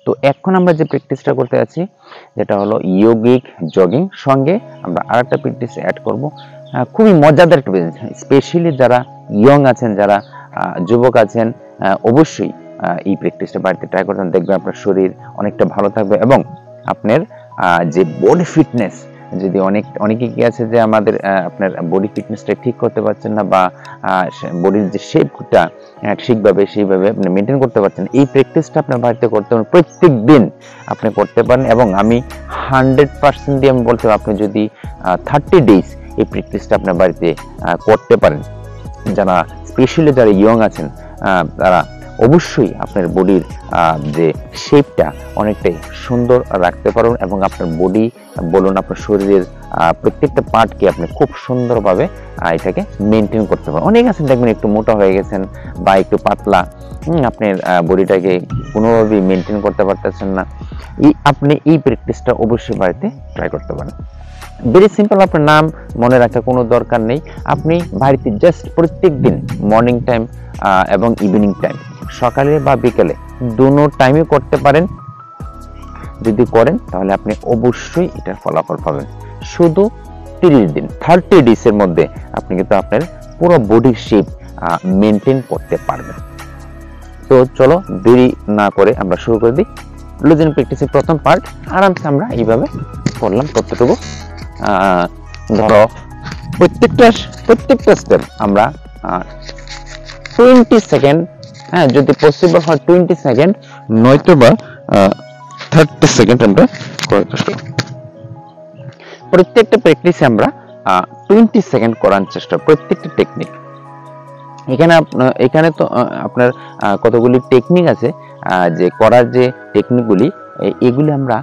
তো এখন আমরা যে প্র্যাকটিসটা করতে যাচ্ছি যেটা হলো ইয়োগিক জগিং, সঙ্গে আমরা আরেকটা প্র্যাকটিস অ্যাড করব। খুবই মজাদার একটা প্র্যাকটিস, স্পেশালি যারা ইয়ং আছেন, যারা যুবক আছেন, অবশ্যই এই প্র্যাকটিসটা বাড়িতে ট্রাই করবেন। দেখবেন আপনার শরীর অনেকটা ভালো থাকবে এবং আপনার যে বডি ফিটনেস, যদি অনেকে কি আছে যে আমাদের আপনার বডি ফিটনেসটা ঠিক করতে পারছেন না বা বডির যে শেপটা ঠিকভাবে সেইভাবে আপনি মেনটেন করতে পারছেন, এই প্র্যাকটিসটা আপনার বাড়িতে করতে পারেন, প্রত্যেক দিন আপনি করতে পারেন। এবং আমি 100% দিয়ে আমি বলতে পারি, আপনি যদি 30 ডেজ এই প্র্যাকটিসটা আপনার বাড়িতে করতে পারেন, যারা স্পেশালি যারা ইয়ং আছেন তারা অবশ্যই আপনার বডির যে শেপটা অনেকটাই সুন্দর রাখতে পারবেন এবং আপনার বডি বলুন, আপনার শরীরের প্রত্যেকটা পার্টকে আপনি খুব সুন্দরভাবে এটাকে মেনটেন করতে পারেন। অনেক আছেন দেখবেন একটু মোটা হয়ে গেছেন বা একটু পাতলা, আপনার বডিটাকে কোনোভাবেই মেনটেন করতে পারতেছেন না, আপনি এই প্র্যাকটিসটা অবশ্যই বাড়িতে ট্রাই করতে পারেন। ভেরি সিম্পল, আপনার নাম মনে রাখার কোনো দরকার নেই। আপনি বাড়িতে জাস্ট প্রত্যেক দিন মর্নিং টাইম এবং ইভিনিং টাইম, সকালে বা বিকেলে দুটো টাইমে করতে পারেন। যদি করেন তাহলে আপনি অবশ্যই এটার ফলাফল পাবেন। শুধু 30 দিন, 30 ডেজের মধ্যে আপনি কিন্তু আপনার পুরো বডির শেপ মেনটেন করতে পারবেন। তো চলো দেরি না করে আমরা শুরু করে দিই। লুজিং প্র্যাকটিসের প্রথম পার্ট আরামসে আমরা এইভাবে করলাম। কতটুকু ধরো প্রত্যেকটা স্টেপ আমরা 20 সেকেন্ড, হ্যাঁ যদি পসিবল হয় 20 সেকেন্ড, নয়তো বা 30 সেকেন্ড আমরা করতে পারি। প্রত্যেকটা প্র্যাকটিসে আমরা 20 সেকেন্ড করার চেষ্টা, প্রত্যেকটা টেকনিক। এখানে তো আপনার কতগুলি টেকনিক আছে, যে করার যে টেকনিকগুলি, এগুলি আমরা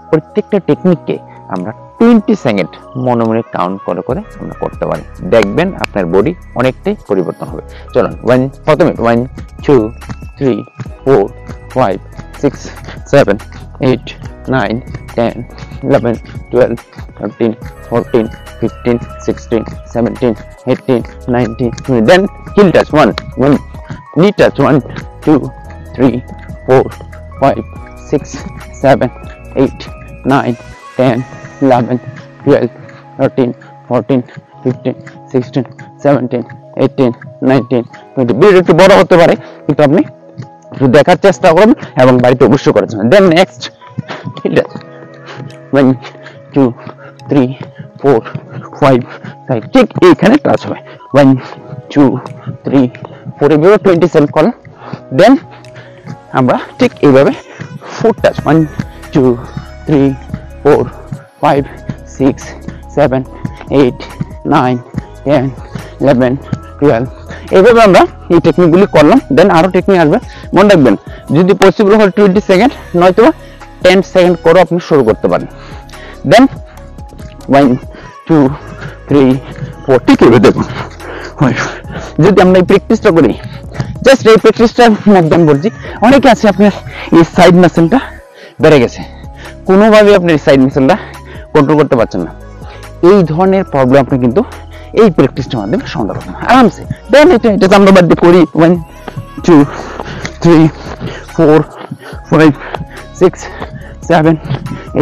প্রত্যেকটা টেকনিককে আমরা 20 সেকেন্ড মনে মনে কাউন্ট করে করে আমরা করতে পারি। দেখবেন আপনার বডি অনেকটাই পরিবর্তন হবে। চলুন প্রথমে 1 2 3 4 5 6 7 8 9 10 11 12 13 14 15 16 17 18 19 20. Then heel touch 1 knee touch 1 2 3 4 5 6 7 8 9 10 11 12 13 14 15 16 17 18 19 20. Video একটু বড় হতে পারে, কিন্তু আপনি একটু দেখার চেষ্টা করুন এবং বাড়িতে অবশ্যই করেছেন। দেন নেক্সট 1 2 3 4 5 6, ঠিক এইখানে টাচ হবে। 1 2 3 4 এভাবে 20 সেকেন্ড করলাম। দেন আমরা ঠিক এইভাবে 4 টাচ 1 2 3 4 5 6 7 8 9 10 11 12, এইভাবে আমরা এই টেকনিকগুলি করলাম। দেন আরো টেকনিক আসবে, মনে রাখবেন যদি পসিবল হয় 20 সেকেন্ড, নয়তো 10 সেকেন্ড করে আপনি শুরু করতে পারেন। দেন 1 2 3 4, ঠিক এইভাবে দেখুন। যদি আমরা এই প্র্যাকটিসটা করি, জাস্ট এই প্র্যাকটিসটার মধ্যে আমি বলছি, অনেকে আছে আপনার এই সাইড মাসেলটা বেড়ে গেছে, কোনোভাবে আপনি এই সাইড মাসেলটা কন্ট্রোল করতে পারছেন না, এই ধরনের প্রবলেম আপনি কিন্তু এই প্র্যাকটিসটার মাধ্যমে সমাধান করবেন আরামসে। দেন এটা আমরা বাদ দিয়ে করি 1 2 3 4 5 6 7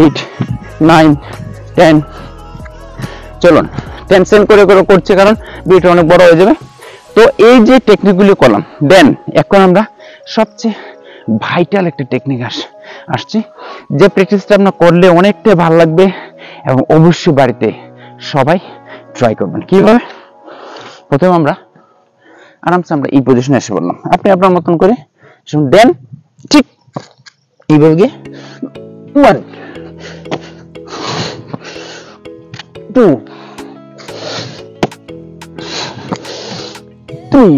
8 9 10। চলুন 10 সেকেন্ড করে করে করছে, কারণ ভিডিওটা অনেক বড় হয়ে যাবে। তো এই যে টেকনিকগুলি করলাম, দেন এখন আমরা সবচেয়ে ভাইটাল একটা টেকনিক আসছি, যে প্র্যাকটিসটা আপনার করলে অনেকটাই ভালো লাগবে এবং অবশ্যই বাড়িতে সবাই ট্রাই করবেন। কিভাবে? প্রথমে আমরা আরামসে আমরা এই পজিশনে এসে বললাম, আপনি আপনার মতন করে দেন, ঠিক এইভাবে গিয়ে 1 2 3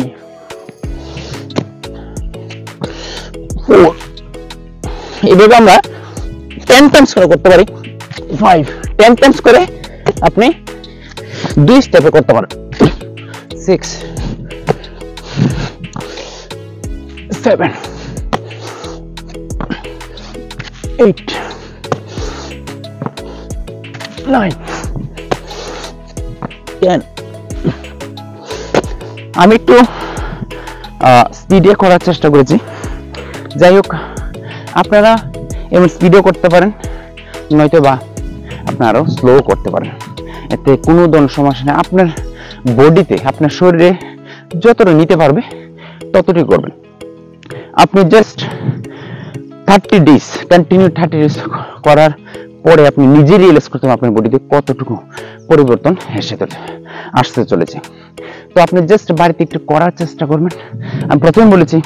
4, এইভাবে আমরা 10 টাইমস করে করতে পারি। 10 টাইমস করে আপনি 2 স্টেপে করতে পারেন। 6 7 8 9 10। আমি একটু স্পিডে করার চেষ্টা করেছি, যাই হোক আপনারা এমন স্পিডও করতে পারেন, নয়তো বা আপনারাও স্লো করতে পারেন, এতে কোনো ধরনের সমস্যা নেই। আপনার বডিতে, আপনার শরীরে যতটা নিতে পারবে ততটুকু করবেন। আপনি জাস্ট 30 ডেজ কন্টিনিউ 30 ডেজ করার পরে আপনি নিজে রিয়েলাইজ করতে পারবেন আপনার বডিতে কতটুকু পরিবর্তন আসতে চলেছে। তো আপনি জাস্ট বাড়িতে একটু করার চেষ্টা করবেন। আমি প্রথমে বলেছি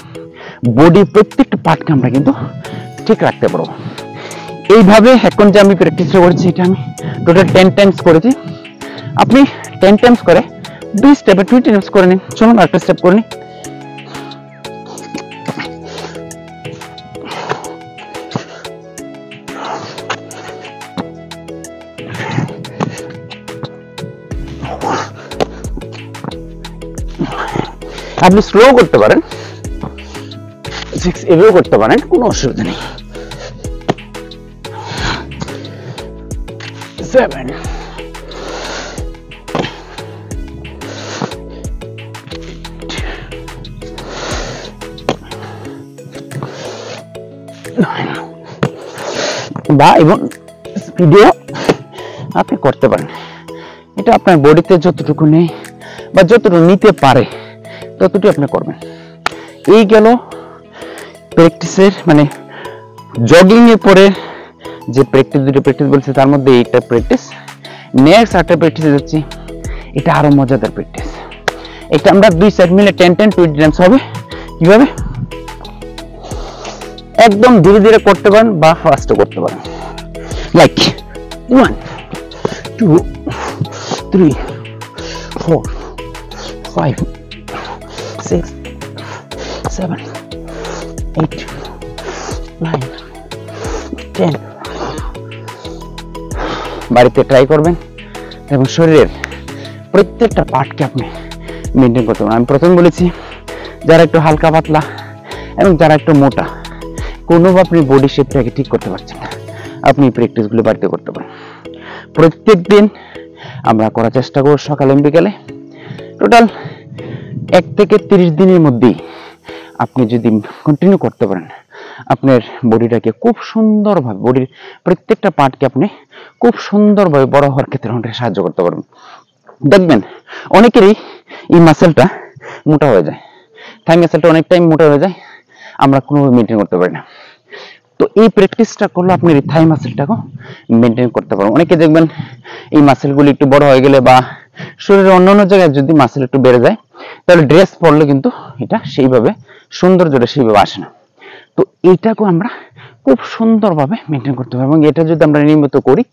বডি প্রত্যেকটা পার্টকে আমরা কিন্তু ঠিক রাখতে পারবো। এইভাবে এখন যে আমি প্র্যাকটিসটা করেছি, এটা আমি টোটাল 10 টাইমস করেছি। আপনি 10 টাইমস করে 2 স্টেপে 20 টাইমস করে নিন। চলুন একটা স্টেপ করে নিন। আপনি স্লো করতে পারেন, 6 এভাবে করতে পারেন, কোনো অসুবিধা নেই। 7 বা এবং স্পিডেও আপনি করতে পারেন। এটা আপনার বডিতে যতটুকু নেই বা যতটুকু নিতে পারে ততটুকু আপনি করবেন। এই গেল প্র্যাকটিসের, মানে জগিং এর পরে যে প্র্যাকটিস, দুটো প্র্যাকটিস বলছে তার মধ্যে এইটা প্র্যাকটিস। নেক্সট আরেকটা প্র্যাকটিসে যাচ্ছি, এটা আরো মজাদার প্র্যাকটিস। এটা আমরা 2 সাইড মিলে 10 20 টাইমস হবে। কিভাবে? একদম ধীরে ধীরে করতে পারেন বা ফাস্টও করতে পারেন। লাইক 1 2 3 4 5 6 7 8 9 10। বাড়িতে ট্রাই করবেন এবং শরীরের প্রত্যেকটা পার্টকে আপনি মেনটেন করতে পারেন। আমি প্রথমে বলেছি যারা একটু হালকা পাতলা এবং যারা একটু মোটা, কোনোভাবে আপনি বডি শেপটাকে ঠিক করতে পারছেন না, আপনি প্র্যাকটিসগুলো বাড়িতে করতে পারেন। প্রত্যেক দিন আমরা করার চেষ্টা করব, সকালে বিকালে। টোটাল 1 থেকে 30 দিনের মধ্যেই আপনি যদি কন্টিনিউ করতে পারেন, আপনার বডিটাকে খুব সুন্দরভাবে, বডির প্রত্যেকটা পার্টকে আপনি খুব সুন্দরভাবে বড় হওয়ার ক্ষেত্রে অনেক সাহায্য করতে পারবেন। দেখবেন অনেকেরই এই মাসেলটা মোটা হয়ে যায়, থাই মাসেলটা অনেক টাইম মোটা হয়ে যায়, আমরা কোনোভাবে মেনটেন করতে পারি না। তো এই প্র্যাকটিসটা করলে আপনি এই থাই মাসেলটাকে মেনটেন করতে পারবেন। অনেকে দেখবেন এই মাসেলগুলি একটু বড় হয়ে গেলে বা শরীরের অন্যান্য জায়গায় যদি মাসেল একটু বেড়ে যায়, তাহলে ড্রেস পরলে কিন্তু এটা সেইভাবে সৌন্দর্যটা সেইভাবে আসে না। তো এইটাকেও আমরা খুব সুন্দরভাবে মেনটেন করতে পারবো এবং এটা যদি আমরা নিয়মিত করি